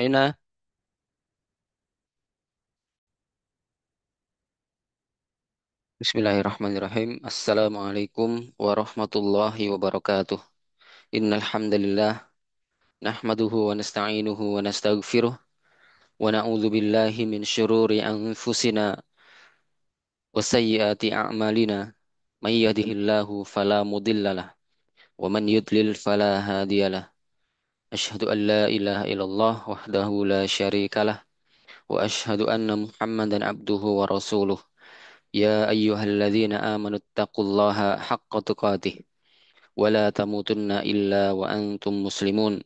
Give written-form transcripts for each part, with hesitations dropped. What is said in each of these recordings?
Aina, Bismillahirrahmanirrahim. Assalamualaikum warahmatullahi wabarakatuh. Innal hamdalillah nahmaduhu wa nasta'inuhu wa nastaghfiruh wa na'udzu billahi min syururi anfusina wa sayyiati a'malina. May yahdihillahu fala mudhillalah wa man yudlil fala hadiyalah. Asyhadu an la ilaha illallah wahdahu la syarikalah wa asyhadu anna Muhammadan abduhu wa rasuluh. Ya ayyuhalladzina amanu taqullaha haqqa tuqatih ولا تموتن إلا وأنتم مسلمون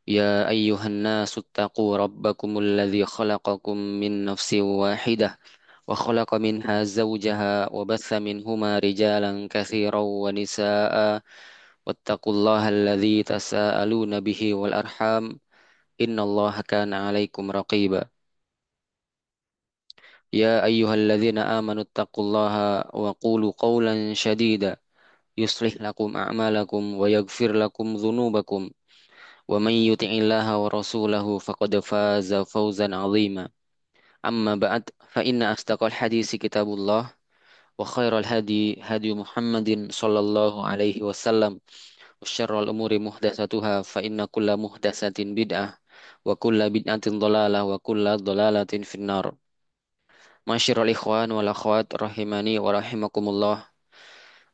يا أيها الناس اتقوا ربكم الذي خلقكم من نفس واحدة وخلق منها زوجها وبث منهما رجالا كثيرا ونساء واتقوا الله الذي تساءلون به والأرحام إن الله كان عليكم رقيبا يا أيها الذين آمنوا اتقوا الله وقولوا قولا شديدا يصلح لكم أعمالكم ويغفر لكم ذنوبكم ومن يطع الله ورسوله فقد فاز فوزا عظيما أما بعد فإن أصدق الحديث كتاب الله وخير الهدي هدي محمد صلى الله عليه وسلم وشر الأمور محدثاتها فإن كل محدثة بدعة وكل بدعة ضلالة وكل ضلالة في النار. Masyarul ikhwan wal akhwat rahimani wa rahimakumullah.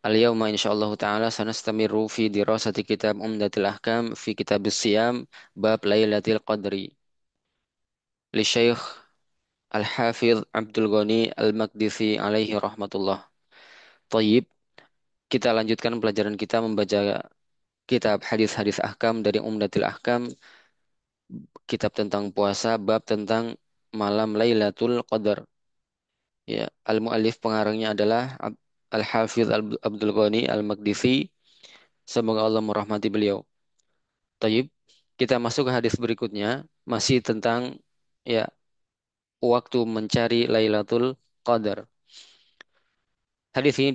Al-yawma insyaallah ta'ala sanastamiru fi dirasati kitab Umdatul Ahkam fi kitabis siyam bab Lailatul Qadri li Syekh Al-Hafidh Abdul Ghani Al-Maqdisi alaihi rahmatullah. Tayyib, kita lanjutkan pelajaran kita membaca kitab hadis-hadis ahkam dari Umdatul Ahkam, kitab tentang puasa, bab tentang malam Lailatul Qadar. Ya, al-muallif pengarangnya adalah Al-Hafidh Abdul Ghani Al-Maqdisi. Semoga Allah merahmati beliau. Tayyib, kita masuk ke hadis berikutnya, masih tentang ya waktu mencari Lailatul Qadar. Hadis ini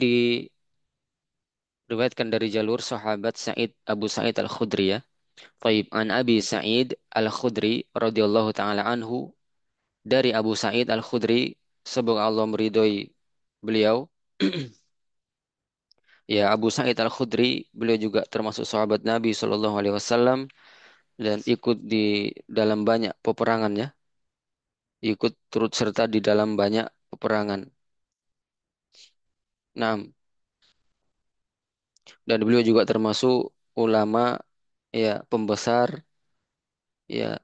diriwayatkan dari jalur sahabat Abu Sa'id Al-Khudri ya. Taib an Abi Sa'id Al-Khudri radhiyallahu taala anhu, dari Abu Sa'id Al-Khudri, semoga Allah meridhoi beliau. Ya, Abu Sa'id Al-Khudri, beliau juga termasuk sahabat Nabi Shallallahu alaihi wasallam dan ikut di dalam banyak peperangan ya. Ikut turut serta di dalam banyak peperangan. Nah, dan beliau juga termasuk ulama ya ya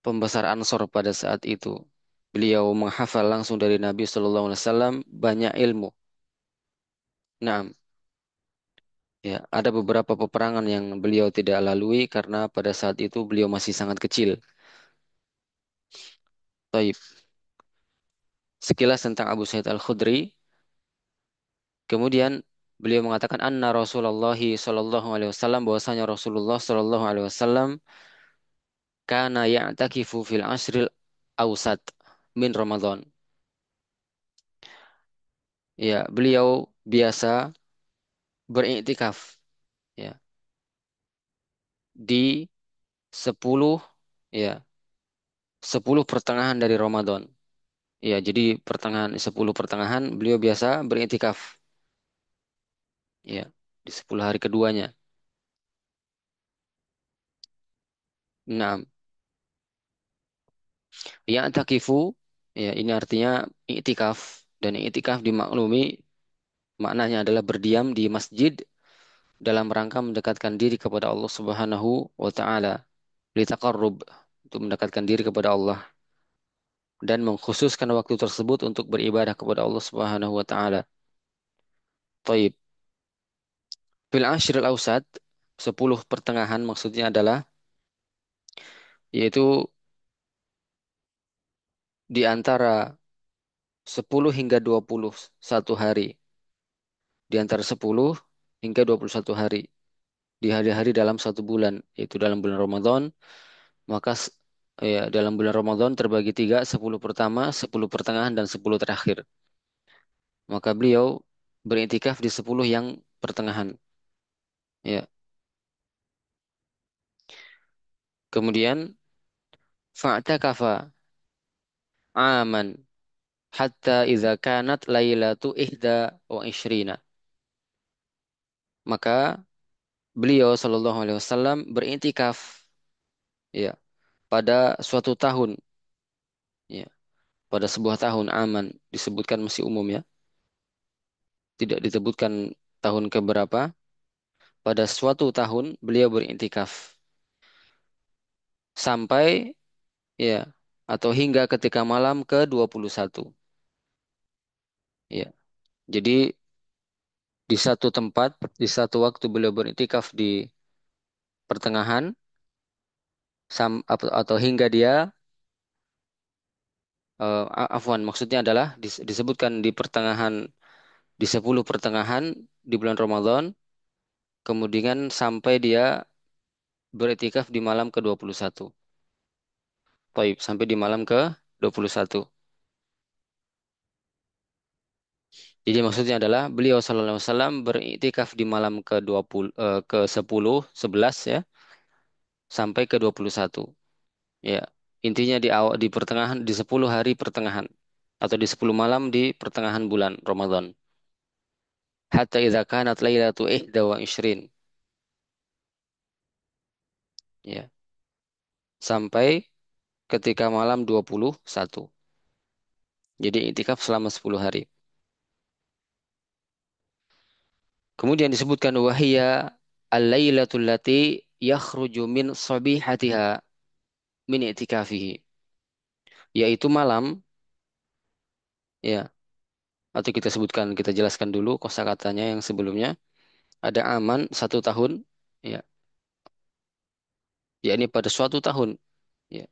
pembesar Ansor pada saat itu. Beliau menghafal langsung dari Nabi Shallallahu Alaihi Wasallam banyak ilmu. Nah, ya ada beberapa peperangan yang beliau tidak lalui karena pada saat itu beliau masih sangat kecil. Taib. Sekilas tentang Abu Sa'id Al-Khudri. Kemudian beliau mengatakan anna Rasulullah Shallallahu Alaihi Wasallam, bahwasanya Rasulullah Shallallahu Alaihi Wasallam kana ya'takifu fil asril awsat min Ramadan. Ya, beliau biasa beriktikaf ya di 10 ya 10 pertengahan dari Ramadan. Ya, jadi pertengahan 10 pertengahan beliau biasa beriktikaf ya di 10 hari keduanya. Nah, ya'takifu ya ini artinya iktikaf, dan iktikaf dimaklumi maknanya adalah berdiam di masjid dalam rangka mendekatkan diri kepada Allah Subhanahu wa taala, litaqarrub, untuk mendekatkan diri kepada Allah dan mengkhususkan waktu tersebut untuk beribadah kepada Allah Subhanahu wa taala. Taib. Fil ashril awsat, 10 pertengahan maksudnya adalah yaitu di antara 10 hingga 21 hari. Di antara 10 hingga 21 hari. Di hari-hari dalam satu bulan, yaitu dalam bulan Ramadan. Maka ya, dalam bulan Ramadan terbagi tiga, 10 pertama, 10 pertengahan, dan 10 terakhir. Maka beliau beriktikaf di 10 yang pertengahan. Ya. Kemudian fa'takafa aman hatta idza kanat lailatu ihda wa ishrina. Maka beliau Shallallahu Alaihi Wasallam beriktikaf ya pada suatu tahun ya pada sebuah tahun aman disebutkan masih umum ya tidak disebutkan tahun keberapa pada suatu tahun beliau beriktikaf sampai ya atau hingga ketika malam ke-21 ya jadi di satu tempat di satu waktu beliau beriktikaf di pertengahan atau hingga dia afwan maksudnya adalah disebutkan di pertengahan di 10 pertengahan di bulan Ramadan kemudian sampai dia beriktikaf di malam ke-21. Taib, sampai di malam ke-21. Jadi maksudnya adalah beliau sallallahu alaihi wasallam beriktikaf di malam ke-20 ke-10, 11 ya, sampai ke-21. Ya. Intinya di awal di pertengahan di 10 hari pertengahan atau di 10 malam di pertengahan bulan Ramadan. Hatta idza kanat lailatu ihda wa ishrin. Ya. Sampai ketika malam 21. Jadi iktikaf selama 10 hari. Kemudian disebutkan wahia al-lailatul lati yakhruju min sabihatiha min i'tikafihi. Yaitu malam ya atau kita sebutkan kita jelaskan dulu kosakatanya yang sebelumnya ada aman satu tahun ya yakni pada suatu tahun ya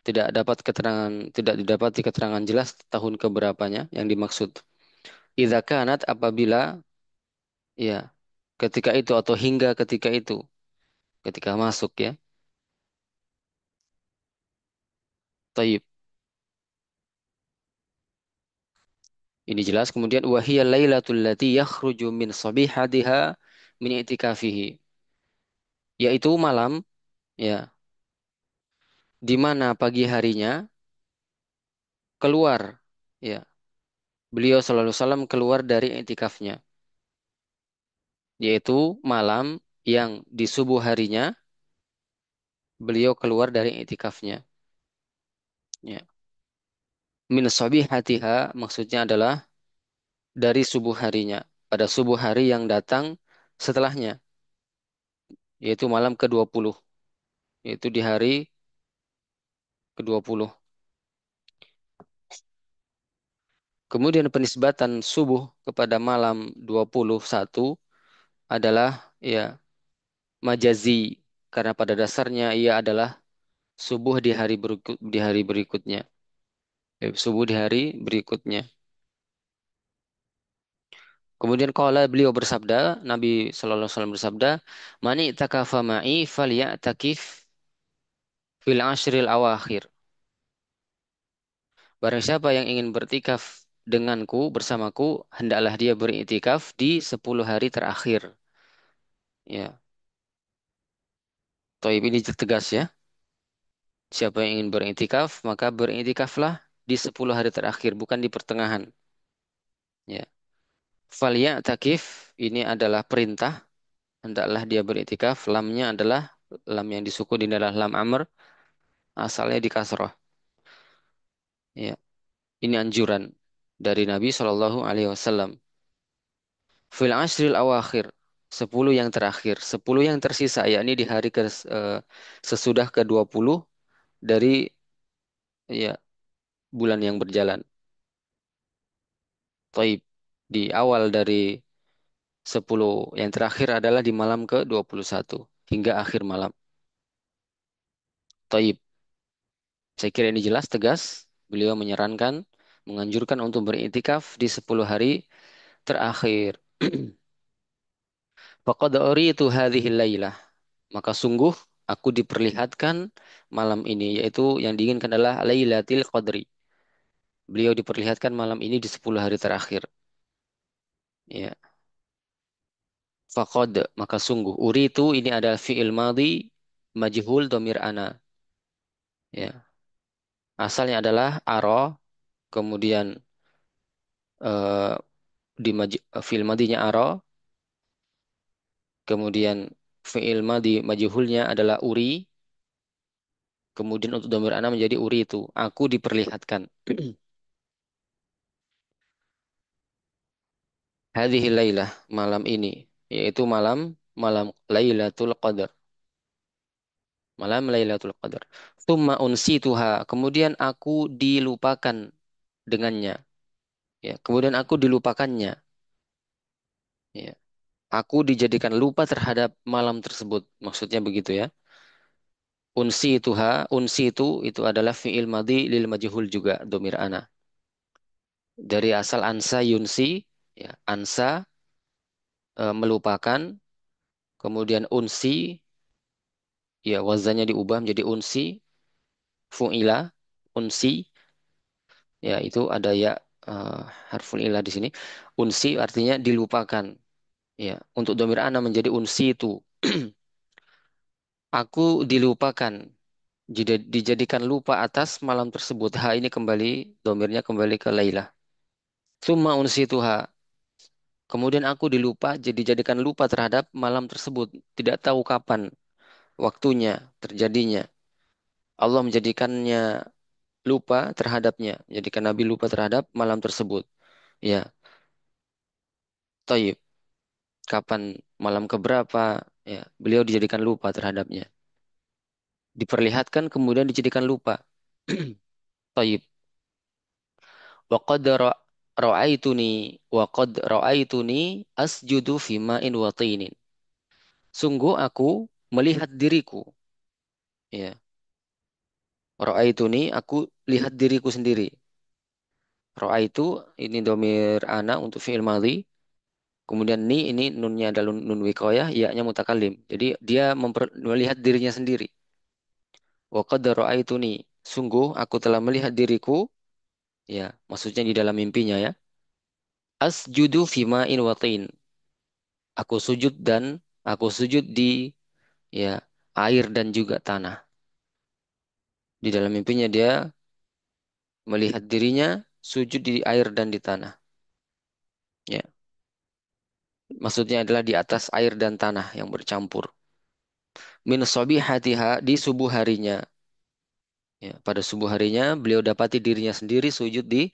tidak dapat keterangan tidak didapati keterangan jelas tahun keberapanya yang dimaksud. Idza kanat apabila ya ketika itu atau hingga ketika itu ketika masuk ya. Taib. Ini jelas. Kemudian wahiyya lailatul lati yakhruju min sabihatiha min i'tikafihi. Yaitu malam ya di mana pagi harinya keluar ya. Beliau sallallahu alaihi wasallam keluar dari i'tikafnya. Yaitu malam yang di subuh harinya beliau keluar dari i'tikafnya. Ya. Min sabihatiha maksudnya adalah dari subuh harinya. Pada subuh hari yang datang setelahnya. Yaitu malam ke-20. Yaitu di hari ke-20. Kemudian penisbatan subuh kepada malam 21 adalah ya majazi karena pada dasarnya ia adalah subuh di hari berikutnya. Subuh di hari berikutnya. Kemudian kalau beliau bersabda, Nabi Shallallahu Alaihi Wasallam bersabda, "Mani takafa ma'i falya'takif fil ashril awakhir." Barang siapa yang ingin bertikaf denganku bersamaku, hendaklah dia beriktikaf di 10 hari terakhir. Ya, Toib ini tegas ya. Siapa yang ingin beriktikaf, maka beriktikaflah di 10 hari terakhir, bukan di pertengahan. Ya. Takif ini adalah perintah, hendaklah dia beriktikaf. Lamnya adalah lam yang disukun di adalah lam amr, asalnya di kasroh. Ya. Ini anjuran dari Nabi Shallallahu Alaihi Wasallam. Fil ashril awakhir, 10 yang terakhir, 10 yang tersisa, yakni di hari sesudah ke-20 dari ya bulan yang berjalan. Taib. Di awal dari 10 yang terakhir adalah di malam ke-21 hingga akhir malam. Taib. Saya kira ini jelas tegas. Beliau menyarankan, menganjurkan untuk beriktikaf di 10 hari terakhir. Faqad itu hadhihi lailah. Maka sungguh aku diperlihatkan malam ini, yaitu yang diinginkan adalah Lailatul Qadri. Beliau diperlihatkan malam ini di 10 hari terakhir. Ya. Faqad, maka sungguh. Uri itu ini adalah fi'il madhi majhul domir ana. Ya. Asalnya adalah aro, kemudian fi'il madinya aro, kemudian fi'il madi majhulnya adalah uri, kemudian untuk dhamir ana menjadi uri itu. Aku diperlihatkan. Hadhihi lailah, malam ini, yaitu malam malam Lailatul Qadar. Malam Lailatul Qadar. Tsumma unsituha, kemudian aku dilupakan dengannya. Ya, kemudian aku dilupakannya. Ya, aku dijadikan lupa terhadap malam tersebut. Maksudnya begitu ya. Unsi itu adalah fi'il madhi lil majhul juga, domir ana. Dari asal ansa yunsi, ya, ansa melupakan, kemudian unsi, ya wazannya diubah menjadi unsi, fu'ila, unsi, ya itu ada ya eh, harful ilah di sini. Unsi artinya dilupakan. Ya, untuk domir ana menjadi unsi itu. Aku dilupakan, dijadikan lupa atas malam tersebut. Ha ini kembali, domirnya kembali ke Laila. Summa unsituha. Kemudian aku dijadikan lupa terhadap malam tersebut. Tidak tahu kapan waktunya terjadinya. Allah menjadikannya lupa terhadapnya. Jadikan Nabi lupa terhadap malam tersebut. Ya, taib. Kapan malam keberapa? Ya, beliau dijadikan lupa terhadapnya. Diperlihatkan kemudian dijadikan lupa. Taib. Wa qad ra'aituni wa qad ra'aituni asjudu fi ma'in wa tinin. Sungguh aku melihat diriku. Ya, ra'aituni aku lihat diriku sendiri. Ra'aitu ini domir ana untuk fi'il madhi. Kemudian ni ini nunnya adalah nun wiqayah, ya-nya mutakalim. Jadi dia melihat dirinya sendiri. Wa qad ra'aituni. Sungguh aku telah melihat diriku. Ya, maksudnya di dalam mimpinya ya. Asjudu fi ma'in wa tin. Aku sujud di ya air dan juga tanah. Di dalam mimpinya dia melihat dirinya sujud di air dan di tanah. Ya, maksudnya adalah di atas air dan tanah yang bercampur. Min hatiha di subuh harinya. Ya, pada subuh harinya beliau dapati dirinya sendiri sujud di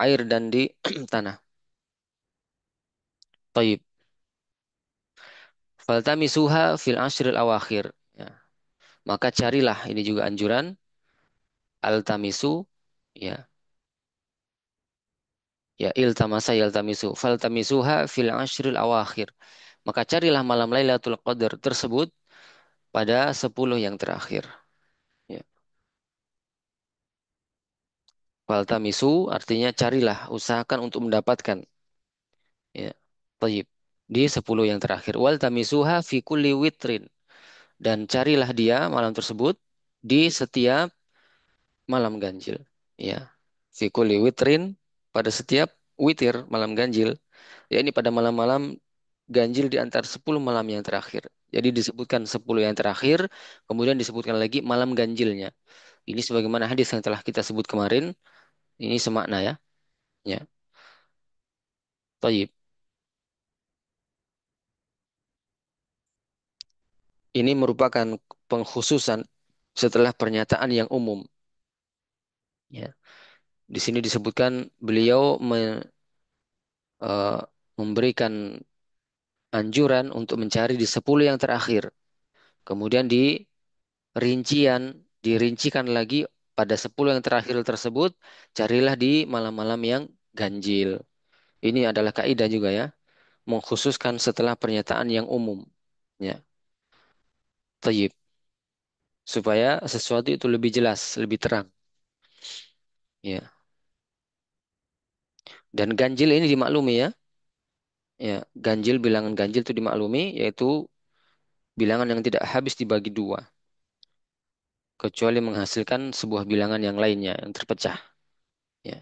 air dan di tanah. Taib. Faltamisuha fil ashril awakhir. Ya, maka carilah ini juga anjuran altamisu ya. Ya iltamasa yaltamisu. Faltamisuha fil ashril awakhir. Maka carilah malam Lailatul Qadar tersebut pada 10 yang terakhir. Ya. Faltamisu artinya carilah, usahakan untuk mendapatkan. Ya. Taib. Di 10 yang terakhir. Wal tamisuha fi kulli witrin. Dan carilah dia malam tersebut di setiap malam ganjil. Ya. Fi kulli witrin pada setiap witir malam ganjil. Ya ini pada malam-malam ganjil di antara 10 malam yang terakhir. Jadi disebutkan 10 yang terakhir, kemudian disebutkan lagi malam ganjilnya. Ini sebagaimana hadis yang telah kita sebut kemarin, ini semakna ya. Ya, Taib. Ini merupakan pengkhususan setelah pernyataan yang umum. Ya, di sini disebutkan beliau memberikan anjuran untuk mencari di 10 yang terakhir. Kemudian dirincikan lagi pada 10 yang terakhir tersebut, carilah di malam-malam yang ganjil. Ini adalah kaidah juga ya, mengkhususkan setelah pernyataan yang umum. Ya, tayyib. Supaya sesuatu itu lebih jelas, lebih terang. Ya. Dan ganjil ini dimaklumi ya. Ya, bilangan ganjil itu dimaklumi yaitu bilangan yang tidak habis dibagi dua kecuali menghasilkan sebuah bilangan yang lainnya yang terpecah. Ya,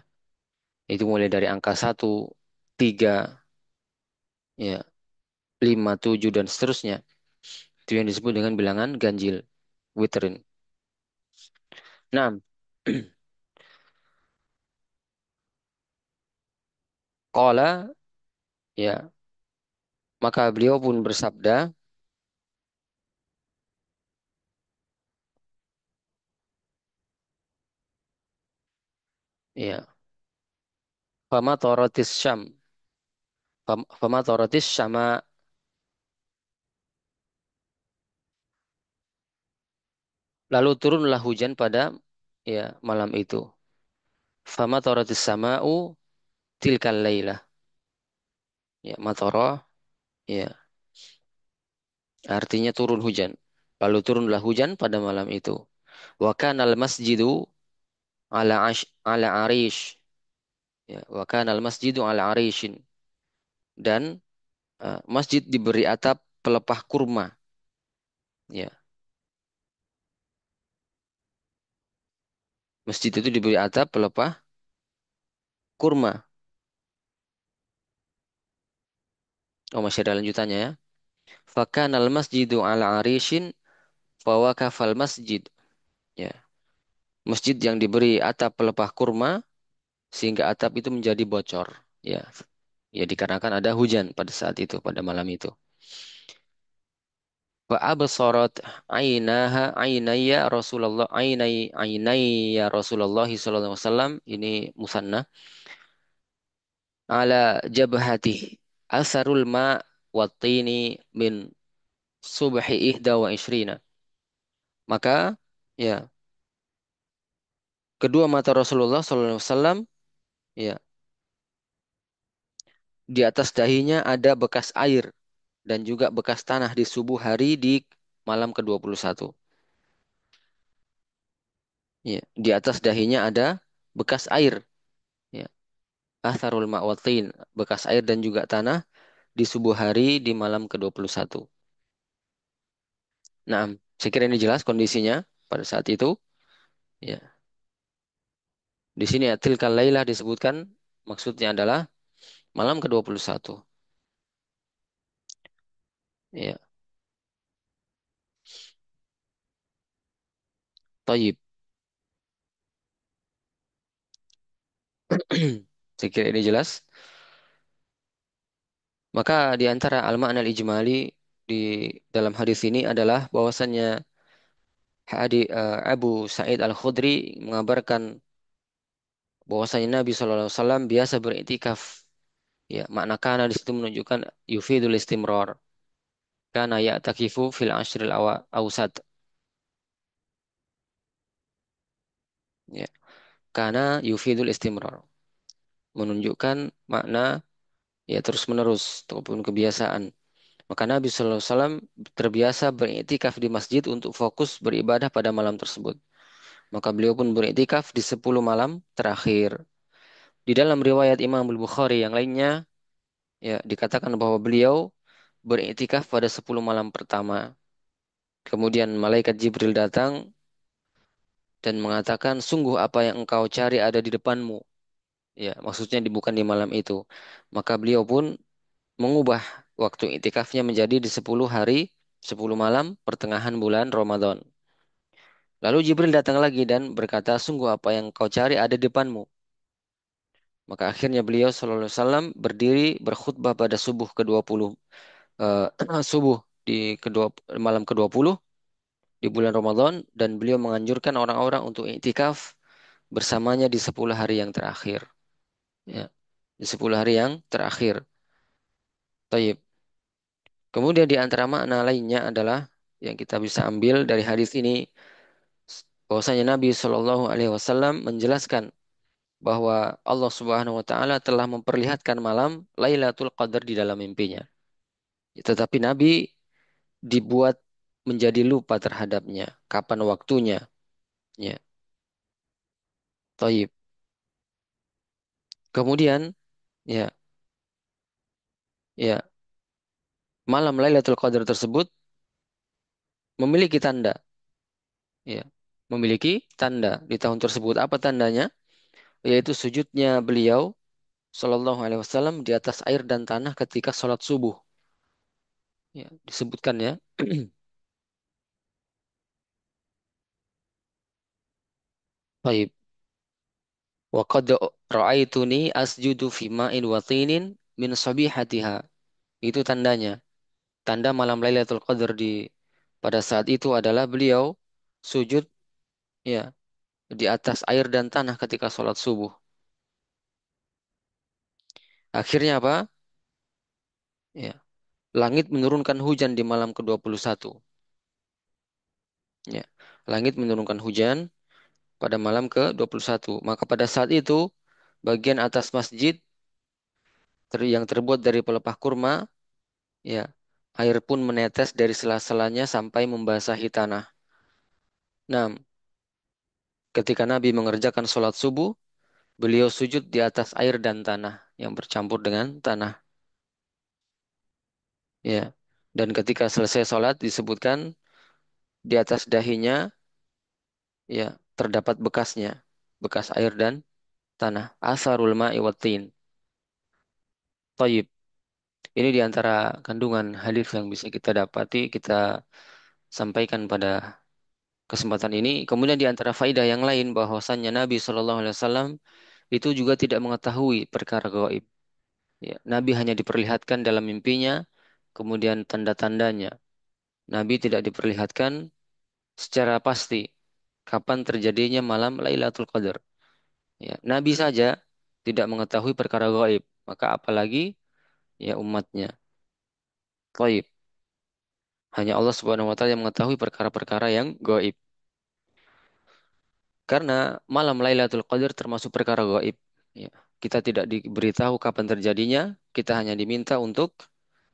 itu mulai dari angka 1, 3, ya, 5, 7 dan seterusnya. Itu yang disebut dengan bilangan ganjil, witrin. Nah, Qala, ya, maka beliau pun bersabda, ya, fama torotis syam, fama torotis syama, lalu turunlah hujan pada ya malam itu. Fama torotis sama'u tilkal laylah. Ya, matoro, ya, artinya turun hujan. Lalu turunlah hujan pada malam itu. Wa kanal masjidu ala arish. Ya, wa kanal masjidu ala arishin. Dan masjid diberi atap pelepah kurma. Ya, masjid itu diberi atap pelepah kurma. Oh, masih ada lanjutannya ya. Fakanal masjidu ala arishin fawakafal masjid. Ya, masjid yang diberi atap pelepah kurma sehingga atap itu menjadi bocor. Ya, ya dikarenakan ada hujan pada saat itu, pada malam itu. Wa absarat ainaya Rasulullah ainaya Rasulullah sallallahu alaihi wasallam, ini musanna, ala jabhati asarul ma wa tini min subhi ihda wa ishrina. Maka ya, kedua mata Rasulullah sallallahu alaihi wasallam, ya, di atas dahinya ada bekas air dan juga bekas tanah di subuh hari di malam ke-21. Ya, di atas dahinya ada bekas air. Ya, atharul ma'watin, bekas air dan juga tanah di subuh hari di malam ke-21. Nah, saya kira ini jelas kondisinya pada saat itu. Ya, di sini ya tilkal lailah disebutkan maksudnya adalah malam ke-21. Ya, thayyib. Saya kira ini jelas. Maka di antara al-ma'na al-ijmali di dalam hadis ini adalah bahwasannya Abu Sa'id Al-Khudri mengabarkan bahwasanya Nabi SAW biasa beriktikaf. Ya, makna kana di situ menunjukkan yufidul istimrar. Kana ya'takifu fil ashril awsat. Ya, kana yufidul istimrar. Menunjukkan makna ya terus menerus ataupun kebiasaan. Maka Nabi SAW terbiasa beriktikaf di masjid untuk fokus beribadah pada malam tersebut. Maka beliau pun beriktikaf di 10 malam terakhir. Di dalam riwayat Imam Al-Bukhari yang lainnya, ya dikatakan bahwa beliau beriktikaf pada 10 malam pertama. Kemudian malaikat Jibril datang dan mengatakan, sungguh apa yang engkau cari ada di depanmu. Ya, maksudnya bukan di malam itu. Maka beliau pun mengubah waktu iktikafnya menjadi di 10 hari, 10 malam pertengahan bulan Ramadan. Lalu Jibril datang lagi dan berkata, sungguh apa yang kau cari ada di depanmu. Maka akhirnya beliau sallallahu alaihi wasallam berdiri berkhutbah pada subuh ke-20, eh, subuh di kedua malam ke-20 di bulan Ramadan, dan beliau menganjurkan orang-orang untuk iktikaf bersamanya di 10 hari yang terakhir. Ya, di 10 hari yang terakhir. Taib. Kemudian di antara makna lainnya adalah yang kita bisa ambil dari hadis ini bahwasanya Nabi Shallallahu Alaihi Wasallam menjelaskan bahwa Allah Subhanahu Wa Taala telah memperlihatkan malam Lailatul Qadar di dalam mimpinya. Tetapi Nabi dibuat menjadi lupa terhadapnya. Kapan waktunya? Ya, taib. Kemudian, ya, ya, malam Lailatul Qadar tersebut memiliki tanda. Ya, memiliki tanda di tahun tersebut. Apa tandanya? Yaitu sujudnya beliau Shallallahu Alaihi Wasallam di atas air dan tanah ketika sholat subuh. Ya, disebutkan ya. Baik. Wa qad ra'aituni asjudu fi ma'in wa tinin min sabihatiha. Itu tandanya. Tanda malam Lailatul Qadar di pada saat itu adalah beliau sujud ya di atas air dan tanah ketika sholat subuh. Akhirnya apa? Ya, langit menurunkan hujan di malam ke-21. Ya, langit menurunkan hujan pada malam ke-21. Maka pada saat itu bagian atas masjid yang terbuat dari pelepah kurma, ya, air pun menetes dari sela-selanya sampai membasahi tanah. Nah, ketika Nabi mengerjakan sholat subuh, beliau sujud di atas air dan tanah yang bercampur dengan tanah. Ya, dan ketika selesai sholat disebutkan di atas dahinya, ya, terdapat bekasnya, bekas air dan tanah. Asarul ma'i wattin. Taib. Ini di antara kandungan hadis yang bisa kita dapati, kita sampaikan pada kesempatan ini. Kemudian di antara faidah yang lain bahwasannya Nabi Shallallahu Alaihi Wasallam itu juga tidak mengetahui perkara gaib. Ya, Nabi hanya diperlihatkan dalam mimpinya, kemudian tanda-tandanya. Nabi tidak diperlihatkan secara pasti kapan terjadinya malam Lailatul Qadar. Ya, Nabi saja tidak mengetahui perkara gaib, maka apalagi ya umatnya. Gaib. Hanya Allah Subhanahu wa taala yang mengetahui perkara-perkara yang gaib. Karena malam Lailatul Qadar termasuk perkara gaib. Ya, kita tidak diberitahu kapan terjadinya, kita hanya diminta untuk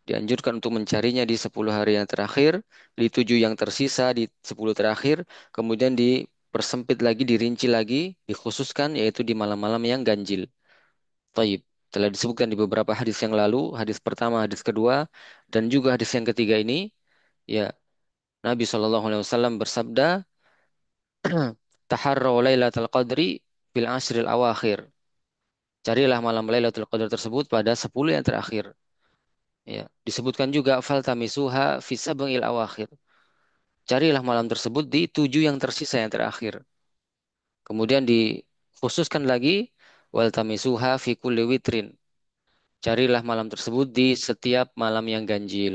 dianjurkan untuk mencarinya di 10 hari yang terakhir, di 7 yang tersisa, di 10 terakhir, kemudian dipersempit lagi, dirinci lagi, dikhususkan yaitu di malam-malam yang ganjil. Taib. Telah disebutkan di beberapa hadis yang lalu, hadis pertama, hadis kedua, dan juga hadis yang ketiga ini, ya Nabi SAW bersabda, Taharraw Lailatul Qadri fil ashril awakhir. Carilah malam Lailatul Qadar tersebut pada 10 yang terakhir. Ya, disebutkan juga faltamisuha fi sab'il awakhir. Carilah malam tersebut di 7 yang tersisa yang terakhir. Kemudian dikhususkan lagi waltamisuha fi kulli witrin. Carilah malam tersebut di setiap malam yang ganjil.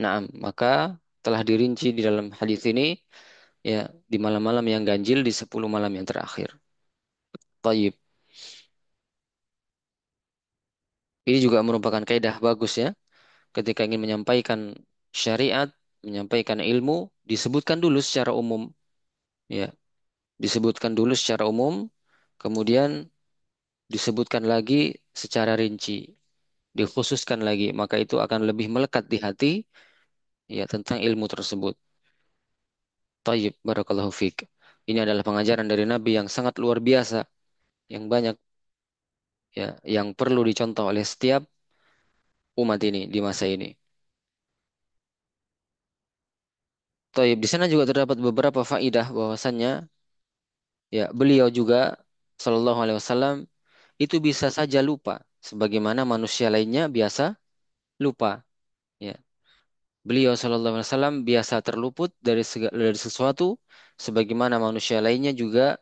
Nah, maka telah dirinci di dalam hadis ini ya di malam-malam yang ganjil di 10 malam yang terakhir. Taib. Ini juga merupakan kaidah bagus ya ketika ingin menyampaikan syariat, menyampaikan ilmu, disebutkan dulu secara umum ya, disebutkan dulu secara umum, kemudian disebutkan lagi secara rinci, dikhususkan lagi, maka itu akan lebih melekat di hati ya tentang ilmu tersebut. Tayyib, barakallahu fiik. Ini adalah pengajaran dari Nabi yang sangat luar biasa, yang banyak ya, yang perlu dicontoh oleh setiap umat ini di masa ini. Tayyib, di sana juga terdapat beberapa faidah bahwasannya ya beliau juga Shallallahu Alaihi Wasallam itu bisa saja lupa, sebagaimana manusia lainnya biasa lupa. Ya, beliau Shallallahu Alaihi Wasallam biasa terluput dari dari sesuatu, sebagaimana manusia lainnya juga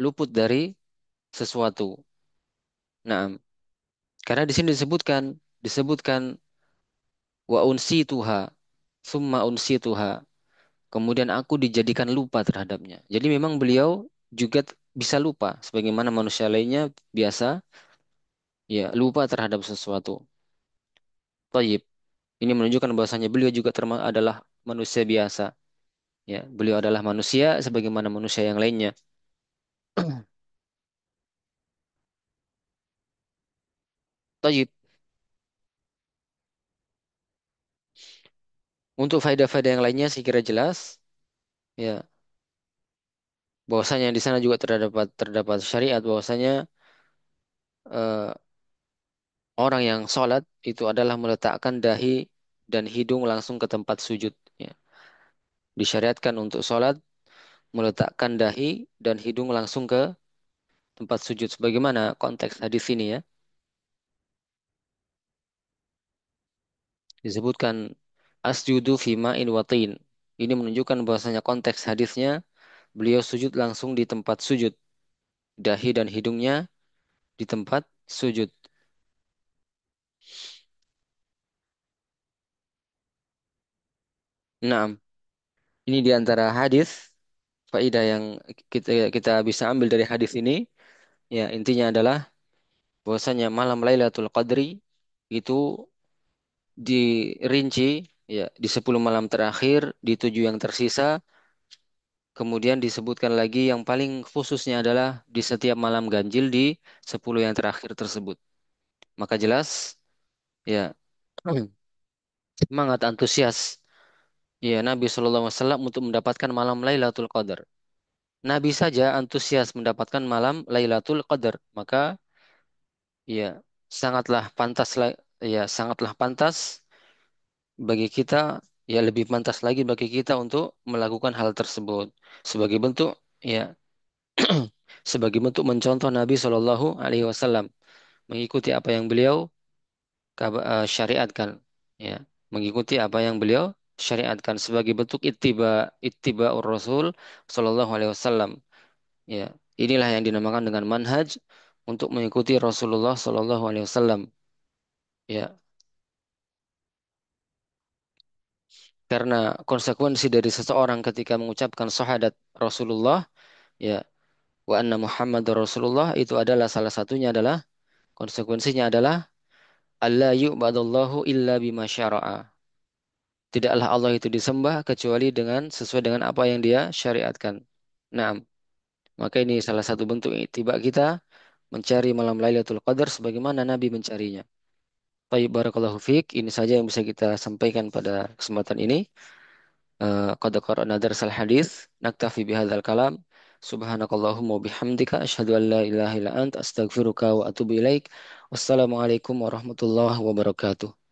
luput dari sesuatu. Nah, karena di sini disebutkan wa unsituha, summa unsituha. Kemudian aku dijadikan lupa terhadapnya. Jadi memang beliau juga bisa lupa, sebagaimana manusia lainnya biasa ya lupa terhadap sesuatu. Tayyib. Ini menunjukkan bahwasanya beliau juga adalah manusia biasa. Ya, beliau adalah manusia sebagaimana manusia yang lainnya. Tayyib. Untuk faedah-faedah yang lainnya saya kira jelas. Ya, bahwasanya di sana juga terdapat syariat bahwasanya eh, orang yang sholat itu adalah meletakkan dahi dan hidung langsung ke tempat sujud. Ya. Disyariatkan untuk sholat meletakkan dahi dan hidung langsung ke tempat sujud. Sebagaimana konteks hadis ini ya. Disebutkan asjudu fima in watin. Ini menunjukkan bahwasanya konteks hadisnya beliau sujud langsung di tempat sujud, dahi dan hidungnya di tempat sujud. Nah, ini di antara hadis faedah yang kita kita bisa ambil dari hadis ini. Ya, intinya adalah bahwasanya malam Lailatul Qadri itu dirinci ya di 10 malam terakhir, di 7 yang tersisa, kemudian disebutkan lagi yang paling khususnya adalah di setiap malam ganjil di 10 yang terakhir tersebut. Maka jelas ya semangat antusias ya Nabi Shallallahu Alaihi Wasallam untuk mendapatkan malam Lailatul Qadar. Nabi saja antusias mendapatkan malam Lailatul Qadar, maka ya sangatlah pantas ya sangatlah pantas bagi kita, ya lebih pantas lagi bagi kita untuk melakukan hal tersebut sebagai bentuk ya sebagai bentuk mencontoh Nabi Shallallahu Alaihi Wasallam, mengikuti apa yang beliau syariatkan, ya mengikuti apa yang beliau syariatkan sebagai bentuk ittiba Rasul Shallallahu Alaihi Wasallam. Ya, inilah yang dinamakan dengan manhaj untuk mengikuti Rasulullah Shallallahu Alaihi Wasallam. Ya, karena konsekuensi dari seseorang ketika mengucapkan syahadat Rasulullah, ya, wa anna Muhammad Rasulullah, itu adalah salah satunya adalah konsekuensinya adalah alla yu'badallahu illa bima syara'a. Tidaklah Allah itu disembah kecuali dengan sesuai dengan apa yang Dia syariatkan. Nah, maka ini salah satu bentuk tiba kita mencari malam Lailatul Qadar sebagaimana Nabi mencarinya. Baik, barakallahu fiik. Ini saja yang bisa kita sampaikan pada kesempatan ini. Qad qara'na darsal hadis. Naktafi bihadzal kalam. Subhanakallahumma wa bihamdika asyhadu an la ilaha illa anta astaghfiruka wa atubu ilaik. Wassalamualaikum warahmatullahi wabarakatuh.